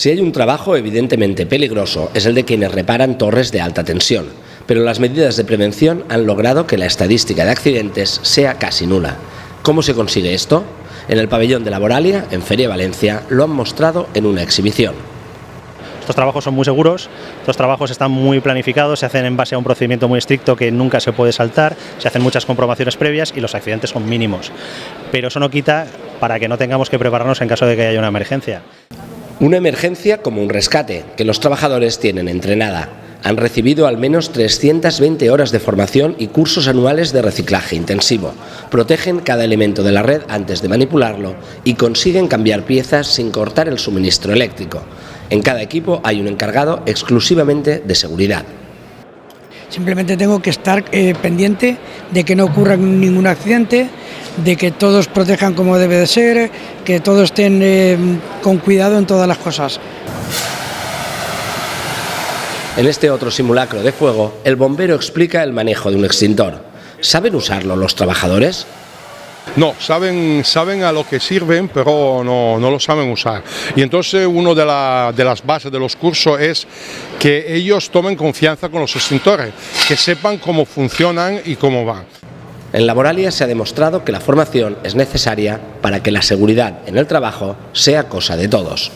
Si hay un trabajo evidentemente peligroso es el de quienes reparan torres de alta tensión, pero las medidas de prevención han logrado que la estadística de accidentes sea casi nula. ¿Cómo se consigue esto? En el pabellón de Laboralia, en Feria Valencia, lo han mostrado en una exhibición. Estos trabajos son muy seguros, estos trabajos están muy planificados, se hacen en base a un procedimiento muy estricto que nunca se puede saltar, se hacen muchas comprobaciones previas y los accidentes son mínimos. Pero eso no quita para que no tengamos que prepararnos en caso de que haya una emergencia. Una emergencia como un rescate, que los trabajadores tienen entrenada. Han recibido al menos 320 horas de formación y cursos anuales de reciclaje intensivo. Protegen cada elemento de la red antes de manipularlo y consiguen cambiar piezas sin cortar el suministro eléctrico. En cada equipo hay un encargado exclusivamente de seguridad. Simplemente tengo que estar pendiente de que no ocurra ningún accidente, de que todos protejan como debe de ser, que todos estén con cuidado en todas las cosas. En este otro simulacro de fuego, el bombero explica el manejo de un extintor. ¿Saben usarlo los trabajadores? No, saben a lo que sirven, pero no lo saben usar. Y entonces una de las bases de los cursos es que ellos tomen confianza con los extintores, que sepan cómo funcionan y cómo van. En Laboralia se ha demostrado que la formación es necesaria para que la seguridad en el trabajo sea cosa de todos.